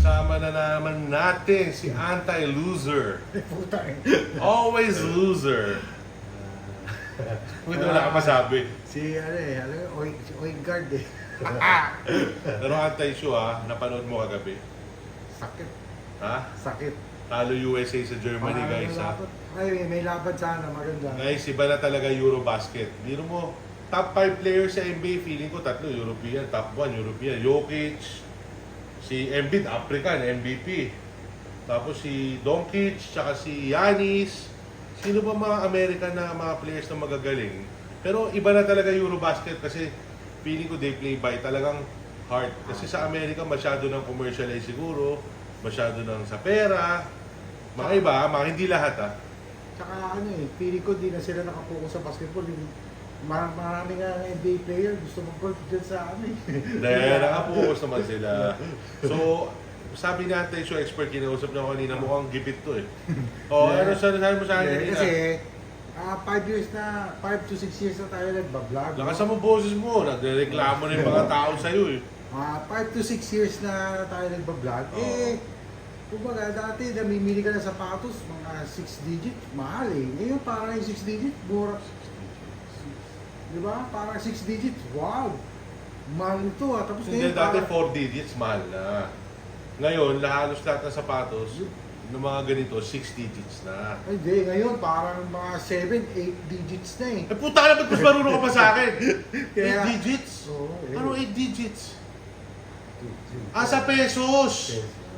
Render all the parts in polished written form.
Kasama na naman natin si Anti-Loser. Puta eh. Always loser. Hindi wala ka masabi. Si Oigard eh. Pero Anti-Shoe napanood mo kagabi. Sakit. Ha? Sakit. Talo USA sa Germany guys ha. Ay, may laban sana, maganda. Guys, iba na talaga Eurobasket. Biro mo, top 5 players sa NBA, feeling ko tatlo European, top 1 European. Jokic, si Embiid, African, MVP. Tapos si Doncic, tsaka si Giannis. Sino ba mga American na mga players na magagaling? Pero iba na talaga Eurobasket kasi feeling ko they play by talagang hard. Kasi sa Amerika masyado ng commercialize siguro, masyado ng sa pera. Mga iba, mga hindi lahat Tsaka feeling ko di na sila nakapokus sa basketball. Marami nga NBA player gusto mag-golf dyan sa Dahil nakapokus naman sila. So, sabi natin, so expert, kinausap niya ako kanina, mukhang gipit to eh. O, ano sabi mo sa akin kanina? Kasi, 5 to 6 years na tayo nagbablog. Lakasan mo boses mo, nagreklamo na yung mga tao sa'yo eh. 5 to 6 years na tayo nagbablog. Kumbaga, dati namimili ka ng sapatos, mga 6 digit, mahal eh. Ngayon parang yung 6 digit, mura. Di ba? Parang 6 digit, wow! Mahal ito Tapos Hindi, dati 4 digits, mahal na. Ngayon, halos lahat ng sapatos, ng mga ganito, 6 digits na. Ay, hindi. Ngayon, parang mga 7, 8 digits na eh. Eh puta ka na, ba't mas marunong ka pa sa akin? 8 Kaya- digits? Oo, Ano 8 digits? Sa pesos!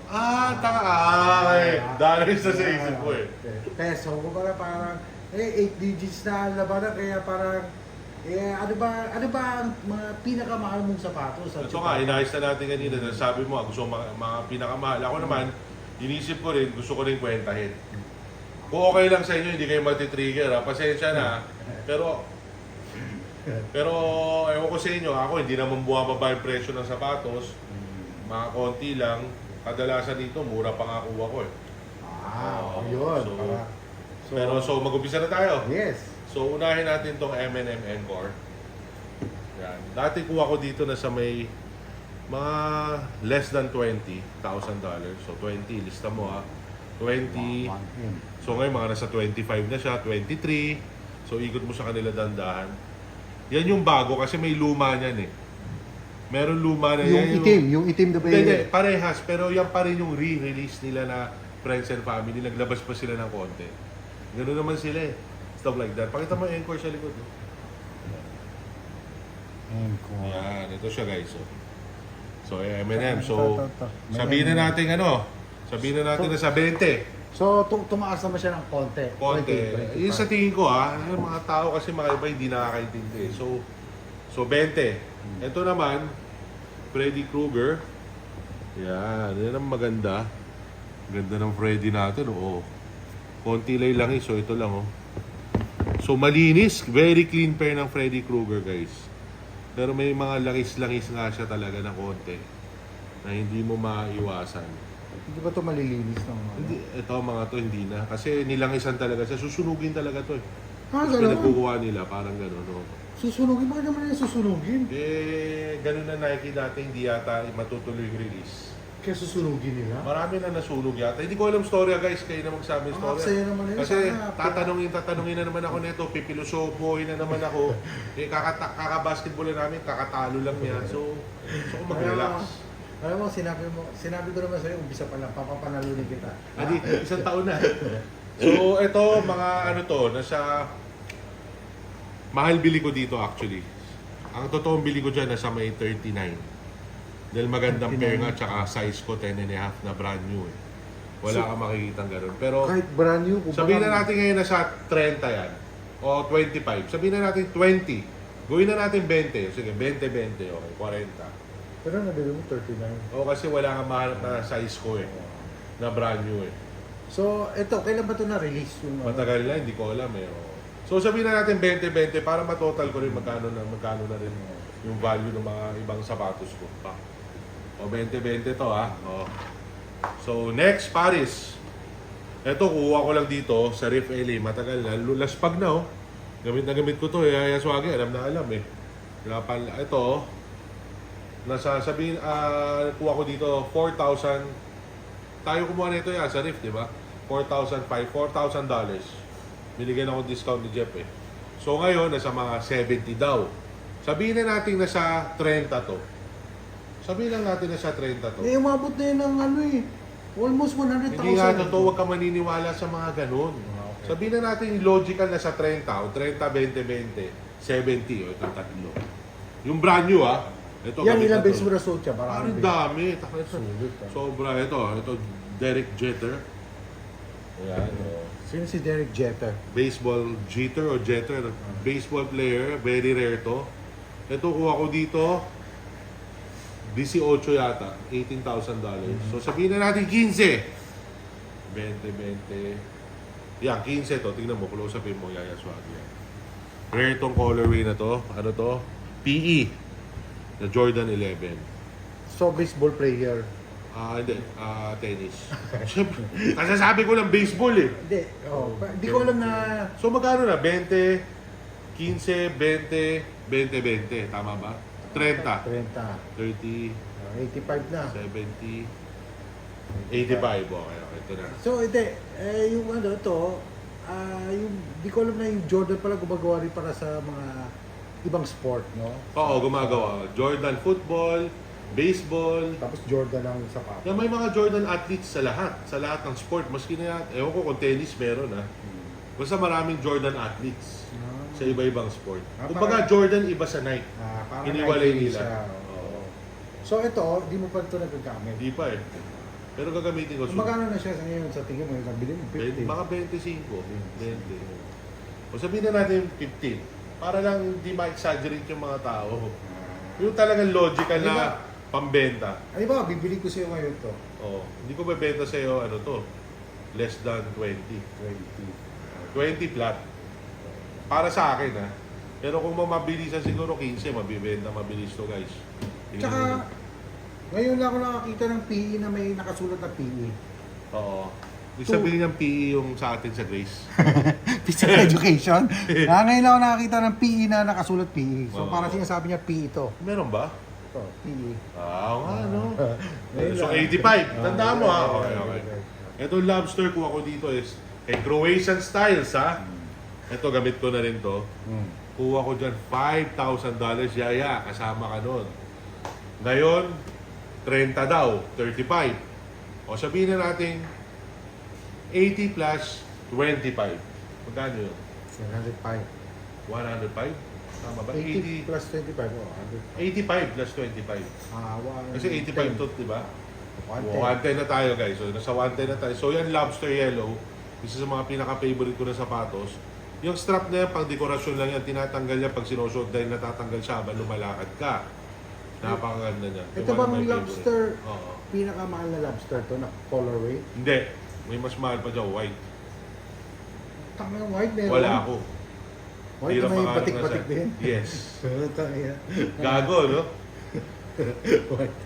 Ay, dahil sa isip ko eh. Peso, kumbaga parang 8 digits na labanan, kaya parang ano ba ang mga pinakamahal mong sapatos? Ito nga, inayos na natin kanina. Sabi mo, gusto mo mga pinakamahal. Ako naman, inisip ko rin, gusto ko rin kwentahin. Kung okay lang sa inyo, hindi kayo matitrigger. Pasensya na. Pero, ewan ko sa inyo, ako hindi naman bumababa yung presyo ng sapatos. Mga konti lang. Kadalasan dito, mura pa nga kuha ko eh. Yun. Pero mag-umpisa na tayo. Yes. So, unahin natin tong M&M Encore. Yan. Dati kuha ko dito na sa may mga less than $20,000. So, 20, lista mo 20. So, ngayon mga nasa 25 na siya, 23. So, ikot mo sa kanila dandahan. Yan yung bago kasi may luma niyan eh. Meron luma na Yung itim na ba Hindi, parehas. Pero yan pa rin yung re-release nila na Friends and Family. Naglabas pa sila ng konti. Ganoon naman sila eh. Stuff like that. Pakita mo yung encore sa likod. Encore. Yan, ito siya guys. So, M&M. So, sabihin na natin sabihin na natin na sa 20. So, tumaas naman siya ng konti. Konti. 20, 25. Yung sa tingin ko yung mga tao kasi mga iba hindi nakakaintindi. So 20. Ito naman, Freddy Krueger. Yan ang maganda. Ganda ng Freddy natin, konti lang so ito lang, So malinis, very clean pair ng Freddy Krueger, guys. Pero may mga langis-langis nga siya talaga na konti na hindi mo maiwasan. Hindi ba ito malilinis ng Hindi, ito mga to hindi na. Kasi nilangisan talaga siya. Susunugin talaga to eh. Tapos Gano'n? pinagkukuha nila, parang gano'n. Susunugin? Bakit naman yung susunugin? Gano'n na Nike dati, hindi yata matutuloy yung release. Kaya susunugin nila? Marami na nasunog yata. Hindi ko alam storya guys, kayo na magsabi ng storya. Sa'yo naman yun. Kasi Sana, tatanungin na naman ako nito, pipilosopohin na naman ako. Kaka-basketball na namin, kakatalo lang yan. So kung mag-relax. Alam mo, sinabi ko naman sa'yo, umpisa pa lang, papapanalunin kita. Adi, isang taon na. So ito, mga nasa mahal bili ko dito actually. Ang totoong bili ko dyan nasa may 39. Dahil magandang pair nga, tsaka size ko 10 and a half na brand new eh. Wala kang makikitang gano'n. Pero Kahit brand new, sabihin na natin ngayon nasa 30 yan. O 25. Sabihin na natin 20. Gawin na natin 20. Sige, 20, okay, 40. Pero nabili mo 39. O kasi wala kang mahanap na size ko eh. Na brand new eh. So, ito, kailan ba ito na-release? Matagal na, hindi ko alam eh. So sabihin na natin 20 para matotal ko rin magkano na rin yung value ng mga ibang sapatos ko pa. O 20 to So next, Paris. Ito kuha ko lang dito sa Riff LA. Matagal na, laspag na Gamit na gamit ko to Hayaswagi, alam na alam eh. Ito, nasa sabihin, kuha ko dito 4,000 tayo kumuha nito yan sa Rift, di ba? $4,000. Binigyan ako discount ni Jeff eh. So ngayon, nasa mga 70 daw. Sabihin na natin nasa 30 to. Sabihin lang natin nasa 30 to. Eh, umabot na yun ng ano eh. Almost 100,000. Hindi nga totoo, huwag ka maniniwala sa mga ganun. Okay. Sabihin na natin logical na sa 30 o 30, 20, 20, 70 o itong tatlo. Yung brand new ito Yan, gamit ilang na to. beses mo na-suot siya? Ang dami. Sulit, Sobra ito Derek Jeter. Ayan. Sino si Derek Jeter? Baseball Jeter o Jeter. Baseball player, very rare to. Ito kuha ko dito 18 yata, $18,000. So sabihin na natin 15. 20. Yan, 15 to. Tingnan mo, close upin mo, Yaya Swag yan. Rare tong colorway na to. Ano to? PE. Na Jordan 11. So, baseball player. Hindi. Tennis. Siyempre, nasasabi ko lang baseball eh. Hindi. Hindi ko alam na... So magkano na? 20, 15, 20, 20, 20. Tama ba? 30, 30. 30, 85 na. 70, 85. Okay, ito na. So, hindi. Yung ano to, yung, di ko alam na yung Jordan pala gumagawa rin para sa mga ibang sport, no? Oo, gumagawa. Jordan football, baseball. Tapos Jordan ang sapatos. Yan, may mga Jordan athletes sa lahat. Sa lahat ng sport. Maski na yan. Ewan ko kung tennis meron Basta maraming Jordan athletes sa iba-ibang sport. Kumbaga Jordan iba sa Nike. Parang Iniwalay Nike nila. siya, oo. So ito, di mo pa ito nagagamit. Hindi pa eh. Pero gagamitin ko. Magkano na siya sa ngayon sa tingin mo? Nabili mo 50. Baka 25. 20. O sabihin na natin 15. Para lang hindi ma-exaggerate yung mga tao. Yung talagang logical na Diba? pambenta. Ano ba, bibili ko sa'yo ngayon to. Oo. Hindi ko bebenta sa'yo ano to. Less than 20. 20 flat. Para sa akin Pero kung mabilisan siguro 15, mabibenta mabilis to guys. Tingnan Tsaka, nyo. ngayon lang ako nakakita ng PE na may nakasulat na PE. Oo. Ibig sabihin ng PE yung sa atin sa Grace. Physical Education. Ngayon lang ako nakakita ng PE na nakasulat PE. So, Oo. parang sinasabi niya PE ito. Meron ba? Ito, PE. Oo nga, no? Ngayon So, lang. 85. Tandaan mo, Okay. Itong lobster kuha ko dito is Croatian styles, Ito, gamit ko na rin to. Kuha ko dyan $5,000, Yaya. Kasama ka nun. Ngayon, 30 daw, 35. O sabihin na natin, 80 plus 25. Magkano yun? 105. 105? Tama ba? 80 plus 25. 85 plus 25. Kasi 85 to, di ba? 110 na tayo guys. So nasa 110 na tayo. So yan lobster yellow. Isa sa mga pinaka-favorite ko na sapatos. Yung strap na yan, pang dekorasyon lang yan. Tinatanggal yan pag sinusuot dahil natatanggal siya habang lumalakad ka. Napakaganda niya. Ito bang lobster, Oo. pinakamahal na lobster to na colorway? Hindi. May mas mahal pa dyan, white. Tangang white meron? Wala ako. White Hirap na may makahanap batik-batik na din? Yes. Tangina. Gago, no? White.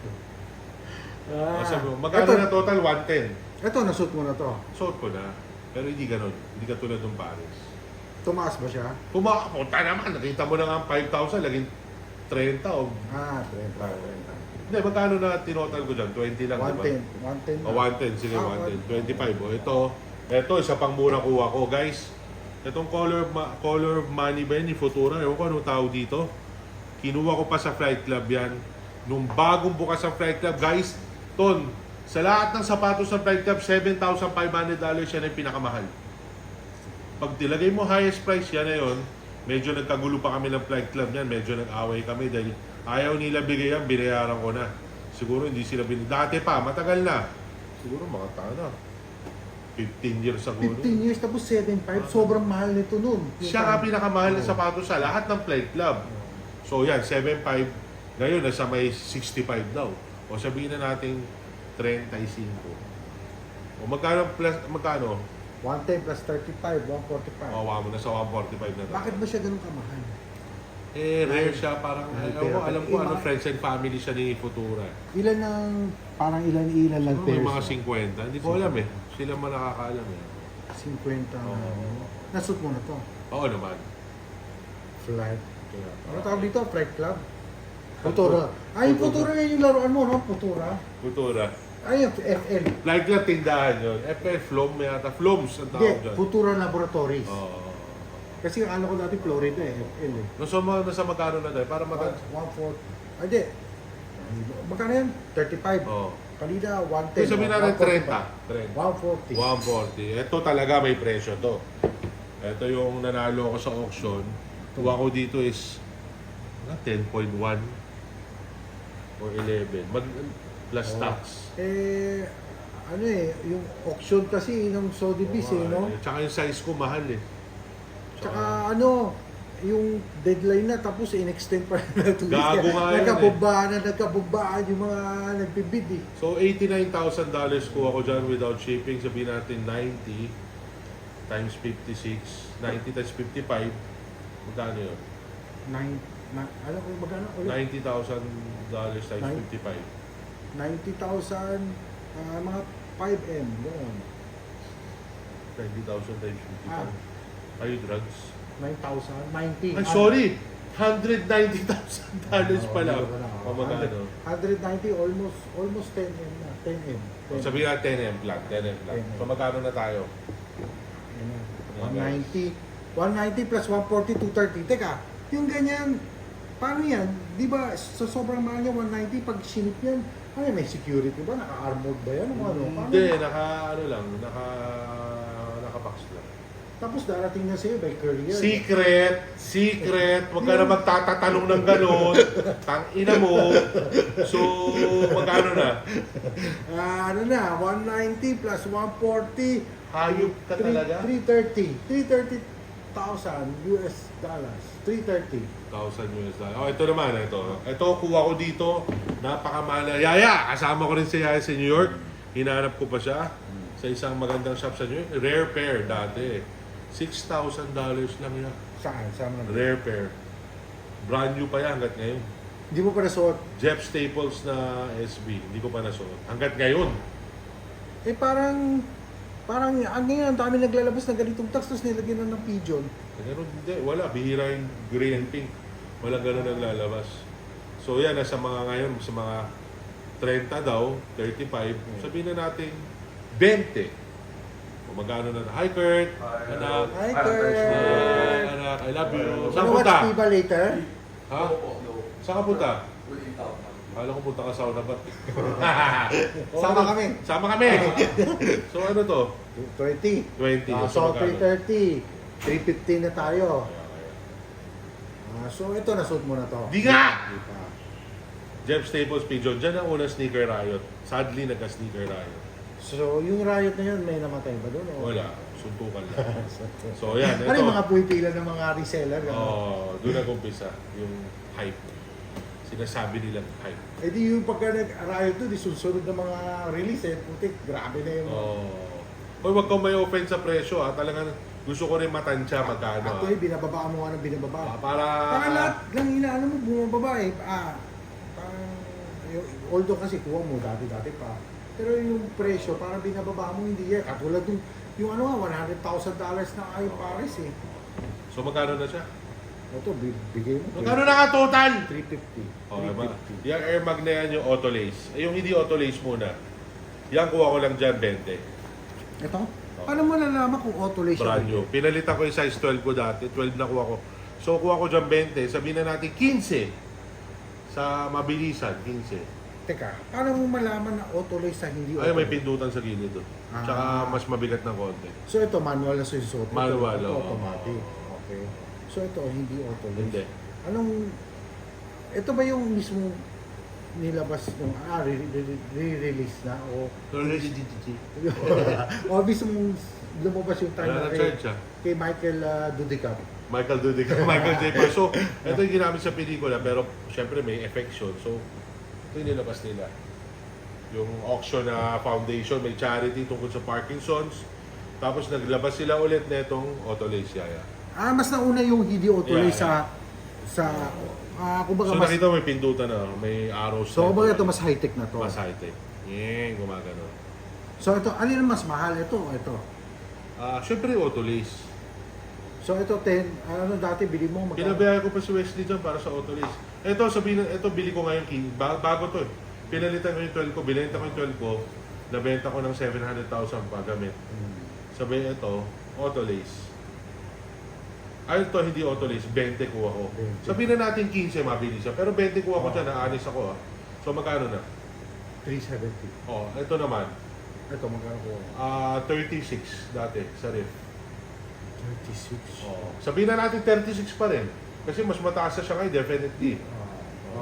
Sabi mo, magkano na total? 110. Ito, nasuot mo na to. Suot ko na. Pero hindi ganun. Hindi katulad ng Paris. Tumaas ba siya? Pumapunta naman. Nakita mo na nga ang 5,000. Laging 30 o... 30. Hindi, magkano na tinotal ko dyan? 20 lang, di ba? 110. 110 O 110, sige, 110. 25. O ito, isa pang murang kuha ko, guys. Itong color of money ba yan, ni Futura? Ewan ko anong tawag dito. Kinuha ko pa sa Flight Club yan. Nung bagong bukas ang Flight Club, guys, Ton, sa lahat ng sapatos sa Flight Club, $7,500 yan ang pinakamahal. Pag tilagay mo highest price, yan na yun. Medyo nagkagulo pa kami ng Flight Club yan. Medyo nag-away kami dahil ayaw nila bigay yan, binayaran ko na. Siguro hindi sila dati pa, matagal na. Siguro mga na. 15 years ago. 15 years tapos 7.5. Sobrang mahal nito nun. Siya nga pinakamahal na sapatos sa lahat ng Flight Club. So yan, 7.5. Ngayon, nasa may 65 daw. O sabihin na natin 35. O magkano? 110 plus 35, 145. O, mo na sa 145 na tayo. Bakit ba siya ganun kamahal? Rare siya, parang alam ko ano, friends and family siya ni Futura. Ilan lang May pairs? mga 50. Hindi ko alam eh. Sila man nakakaalam eh. 50 Nasut mo na to. Oo naman. Flight Club. Ano tawag dito? Flight Club? Futura. Yung Futura yan yung laruan mo, no? Futura. Futura. Ay, FL. Like na tindahan yun. FL, Flom yata. Floms ang tawag Hindi, dyan. Futura Laboratories. Oo. Kasi ang ano ko dati Florida eh, FL eh. Nasa magkano na tayo? Para matanda. 140. Ay, di. Magkano yan? 35. Oo. Kanina, 110. Kung sabihin natin 30. 140. 140. Ito talaga may presyo to. Ito yung nanalo ko sa auction. Tuwa ko dito is 10.1 or 11. Plus Oo. tax. Ano eh, yung auction kasi ng Sotheby's eh, no? Tsaka yung size ko mahal eh. Tsaka ano, yung deadline na tapos in-extend pa na 2 weeks. Gago nga yan Nagkabubbaan yung mga nagpibid eh. So $89,000 kuha ko dyan without shipping. Sabihin natin 90 times 56. 90 times 55. Magkano yun? Ano kung magkano? $90,000 times 55. 90,000, mga 5M, doon. 90,000 times 55. Ah. Are you drugs? 9,000, 90. Ay, sorry! $190,000 pala. O magkano? 190, almost 10M na. 10M. Sabihin nga 10M lang. 10M lang. 10M. So magkano na tayo? 190. 190 plus 140, 230. Teka, yung ganyan, paano yan? Di ba, sa sobrang mahal niya, 190, pag sinip yan, ano may security ba? Naka-armored ba yan? Ano? Paano? Hindi, naka-box lang. Tapos darating na sa'yo by courier. Secret! Huwag ka na magtatatanong ng gano'n. Tang-ina mo. So, magkano na? Ano na, 190 plus 140, Hayop ka talaga? 330,000 US dollars. 330. $1,000. Oh, ito naman, ito. Ito, kuha ko dito. Napakamahal na. Yaya! Kasama ko rin si Yaya sa New York. Hinanap ko pa siya sa isang magandang shop sa New York. Rare pair dati. $6,000 lang yan. Saan? Saan mo? Rare pair. Brand new pa yan hanggat ngayon. Hindi mo pa nasuot. Jeff Staples na SB. Hindi ko pa nasuot. Hanggat ngayon. Parang ang dami naglalabas ng ganitong tax tapos nilagyan na ng pigeon. Pero hindi. Wala. Bihira yung gray and pink. Walang ganun naglalabas. So yan, nasa mga ngayon, sa mga 30 daw, 35, sabihin na natin 20. O magkano na. Hi Kurt! Anak! Hi, Kurt! Anak, I love you! Wanna Saan watch punta? Viva later? Ha? Saan ka punta? Kala ko punta ka sauna ba't? Sama kami. Sama kami! So ano to? 20. 20. So, magkano? 330. 315 na tayo. So, ito, nasuot mo na to. Di nga! Di pa. Jeff Staples Pigeon. Diyan ang unang sneaker riot. Sadly, nagka-sneaker riot. So, yung riot na yun, may namatay ba doon? o? Wala. Suntukan lang. So yan, Ano ito. yung mga puwipila ng mga reseller? Doon nag-umpisa. Yung hype. Sinasabi nilang hype. Eh di yung pagka nag-riot doon, di susunod ng mga release eh. Putik, grabe na yung... Hoy, wag kang may offense sa presyo ha. Talagang gusto ko rin matansya magkano. Actually, binababa mo nga ng binababa. Para... Parang lahat lang inaano mo, bumababa eh. Parang, although kasi kuha mo dati pa. Pero yung presyo, parang binababa mo, hindi yan. Katulad yung ano nga, $100,000 na ay Paris eh. So magkano na siya? Ito, bigay mo. Magkano na ka total? 350. Okay ba? 350. Yung Air Mag na yan, yung auto lace. Yung hindi auto lace muna. Yan kuha ko lang dyan, 20. Ito? Paano mo nalaman kung auto lace Brand new. Pinalitan ko yung size 12 ko dati. 12 na kuha ko. So kuha ko dyan 20. Sabihin na natin 15. Sa mabilisan, 15. Teka, paano mo malaman na auto lace na hindi auto Ay, may lace? pindutan sa gilid doon. Ah. Tsaka mas mabigat ng konti. So ito, manual na susuot. Manual, Ito, oo. automatic. Okay. So ito, hindi auto lace. Hindi. Ito ba yung mismo nilabas nung, re-release na? O mismo lumabas yung time Wala na na charge siya. kay Michael Dudicap. Michael Dudek, Michael J. Fox. So, ito yung ginamit sa pelikula, pero syempre may effects yun. So, ito yung nilabas nila. Yung auction na foundation, may charity tungkol sa Parkinson's. Tapos naglabas sila ulit na itong auto lace yaya. Mas nauna yung hindi auto lace Yeah. kumbaga So mas, nakita mo may pindutan na, may arrows so na kumbaga ito mas high-tech na to. mas high-tech. Gumagano. So ito, alin ang mas mahal? Ito o ito? Syempre auto lace. So ito, dati bili mo, Pinabayaan ko pa si Wesley dyan para sa auto lace. Ito, sabihin, ito bili ko ngayon, bago to eh. pinalitan ko yung 12 ko, binenta ko yung 12 ko, nabenta ko ng 700,000 pa gamit. Sabi ito, auto lace. Ay, ito hindi auto lace, 20 kuha ko. 20. Sabihin na natin 15, mabilis siya. Pero 20 kuha ko dyan, naanis ako. So magkano na? 370. Oh, ito naman. Ito, magkano ko? 36 dati sa ref. 36. Oh. Sabihin na natin 36 pa rin. Kasi mas mataas na siya ngayon, definitely.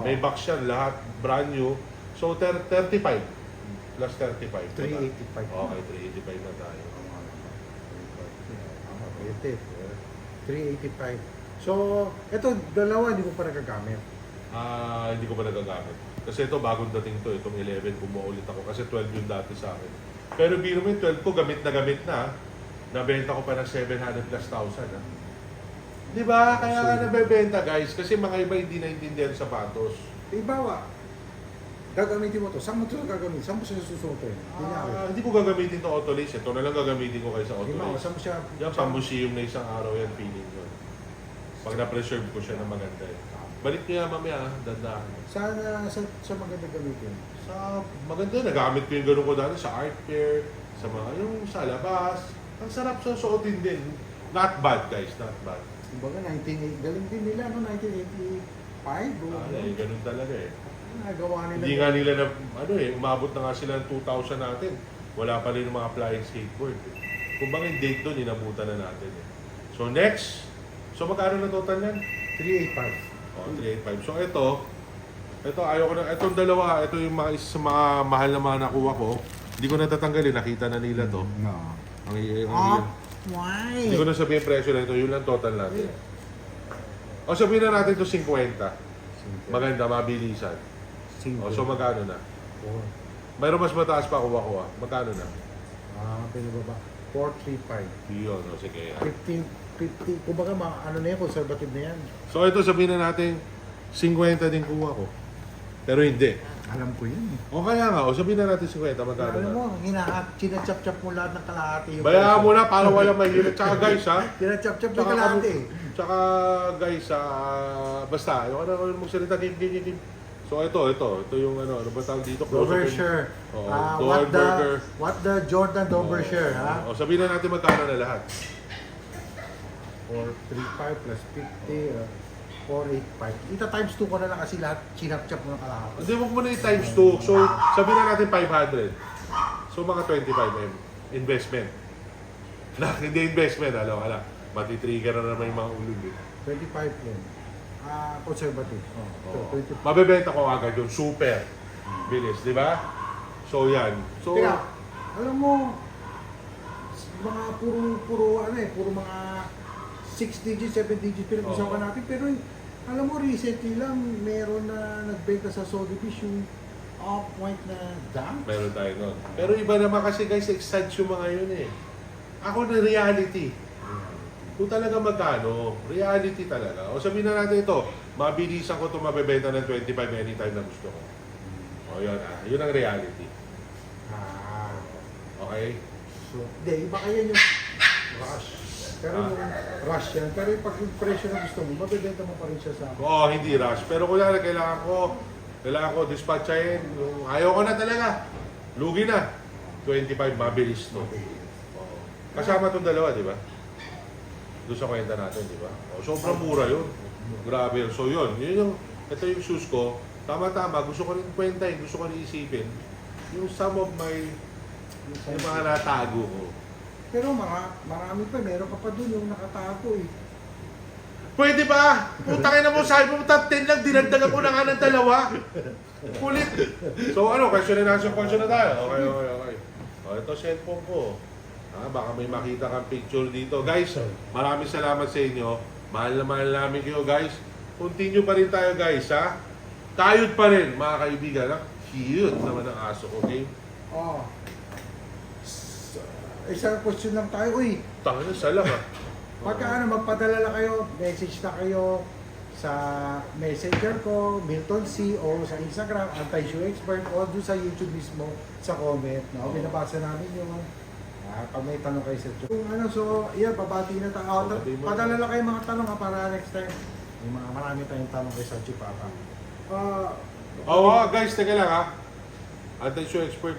May box yan, lahat brand new. So 35 plus 35. 385. Okay, 385 na tayo. 385. So, ito, dalawa hindi ko pa nagagamit. Hindi ko pa nagagamit. Kasi ito, bagong dating to. Itong 11, kumuha ulit ako. Kasi 12 yung dati sa akin. Pero biro mo yung 12 ko, gamit na. Nabenta ko pa ng 700 plus thousand. Di ba? Kaya nga nabebenta, guys. Kasi mga iba hindi naintindihan sa sapatos. Ibawa, gagamitin mo to. Saan mo ito gagamitin? Saan mo siya susuotin? Hindi ko gagamitin to auto lace. Ito na lang gagamitin ko kaysa auto Ibawa, lace. saan mo siya? Yan, pang-museum na isang araw yan, feeling ko. Pag na-preserve ko siya na maganda eh. Balik niya mamaya, dandahan. Sa maganda gamitin? Sa maganda, nagamit ko yung ganun ko dati sa art fair, sa mga yung sa labas. Ang sarap sa suotin din. Not bad guys, not bad. Kumbaga, 1980, galing din nila, no? 1985. Ganun talaga eh. Nagawa nila. Hindi nga nila na, umabot na nga sila ng 2000 natin. Wala pa rin yung mga flying skateboard. Eh. Kung bang yung date doon, inabutan na natin eh. So next, so magkano na total yan? 385. Oh, 385. So ito ayoko na, itong dalawa, ito yung mga isa sa mga mahal na mga nakuha ko. Hindi ko natatanggalin, nakita na nila to. No. Ang Why? hindi ko na sabihin presyo na ito, yun lang total natin. O sabihin na natin ito 50. Maganda, mabilisan. O so magkano na? Mayroon mas mataas pa kuha ko ah. Magkano na? Pinababa. 435. Yun, o sige. 50. Kumbaga, ano na yan, conservative na yan. So ito sabihin na natin 50 din kuha ko. Pero hindi. Alam ko yun eh. O kaya nga, o sabihin na natin 50, magkano Alam na? mo, sinachap-chap mo lahat ng kalahati. Bayaan mo na para wala mahirap. Tsaka guys ha, Sinachap-chap mo kalahati. Tsaka guys, basta, ayaw ka na magsalita, game. So ito yung ano ba tawag dito? Dobersher. Oo, What the Jordan Dobersher, ha? O sabihin na natin magkano na lahat. 435 plus 50, 485. Ita times 2 ko na lang kasi lahat chinap-chap mo ng kalahati. Hindi, wag mo na yung times 2. So sabihin na natin 500. So mga 25M. Investment. Hindi investment, ala. Matitrigger na naman yung mga ulog eh. 25 yun. Conservative. So, 25. Mabebenta ko agad yung super. Bilis, di ba? So yan. So, Teka, alam mo, mga puro mga 6 digits, 7 digits pinag-usapan natin. Pero alam mo, recently lang, meron na nagbenta sa Sotheby's yung off-white na dunk. meron tayo nun. Pero iba naman kasi guys, excites yung mga yun eh. Ako na reality. Kung talaga magkano, reality talaga. O sabihin na natin ito, mabilisan ko ito mabebenta ng 25 anytime na gusto ko. O yun yun ang reality. Okay? So, hindi, iba kaya yung rush. Pero yung rush yan. Pero yung pag yung presyo na gusto mo, mabibenta mo pa rin siya sa... Oo, hindi rush. Pero kung kailangan ko dispatchahin. Ayaw ko na talaga. Lugi na. 25, mabilis to. Oo. Kasama itong dalawa, di ba? Doon sa kwenta natin, di ba? O, sobrang mura yun. Grabe yun. So yun ito yung shoes ko. Tama-tama, gusto ko rin kwentahin, gusto ko rin isipin. Yung some of my, yung mga natago ko. Pero marami pa, meron ka pa dun yung nakatago eh. Pwede ba? Putangin na mo, sabi mo top 10 lang, dinagdagan ko na nga ng dalawa. Kulit. So question na tayo. Okay. O, ito cellphone ko. Baka may makita kang picture dito. Guys, maraming salamat sa inyo. Mahal namin kayo guys. Continue pa rin tayo guys ha. Kayod pa rin mga kaibigan. Cute naman ang aso ko, okay? Isang question lang tayo. Uy, Tangin na salang ha. pagka magpadala lang kayo, message na kayo sa messenger ko, Milton C, o sa Instagram, Anti-Shoe Expert, o doon sa YouTube mismo, sa comment. No? Binabasa namin yung pag may tanong kayo sa Kung so, babati na tayo. Padala lang kayo mga tanong para next time. May marami tayong tanong kayo sa Chipapa. Guys, teka lang ha. Anti-show expert,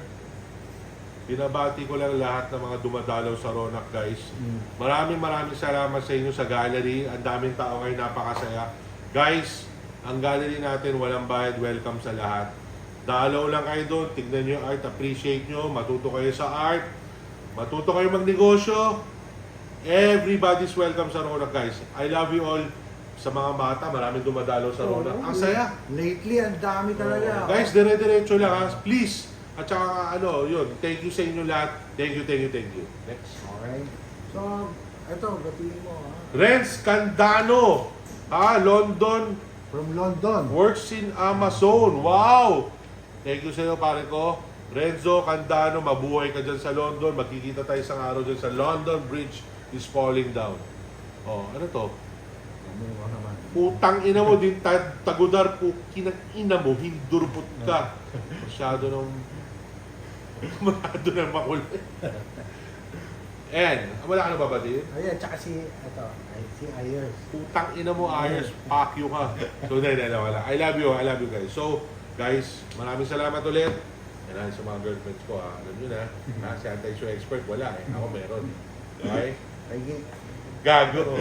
binabati ko lang lahat ng mga dumadalaw sa Ronak, guys. Maraming salamat sa inyo sa gallery. Ang daming tao ngayon, napakasaya. Guys, ang gallery natin, walang bayad, welcome sa lahat. Dalaw lang kayo doon, tignan nyo yung art, appreciate nyo, matuto kayo sa art, matuto kayo magnegosyo. Everybody's welcome sa Ronak, guys. I love you all. Sa mga bata, maraming dumadalaw sa Ronak. Ang saya. Lately, ang dami talaga. Guys, dire-diretso lang ha. Please. At saka yun, thank you sa inyo lahat. Thank you. Next. Okay. So, ito, batiin mo ha. Renz Candano. London. From London. Works in Amazon. Wow! Thank you sa iyo, pare ko. Renzo Candano, mabuhay ka dyan sa London. Magkikita tayo isang araw dyan sa London Bridge is falling down. Oh, ano to? Ano naman? Putang ina mo din, tagudar po, kinang ina mo, hindurbot ka. Masyado nang makulit. And, wala ka na babatiin? Ayan, tsaka si Ayers. Putang ina mo, Ayers, fuck you ka. So, wala. I love you guys. So, guys, maraming salamat ulit. Yan sa mga girlfriends ko, ha. Alam nyo na, si anti-show expert, wala eh. Ako meron. Okay? Okay. Gago.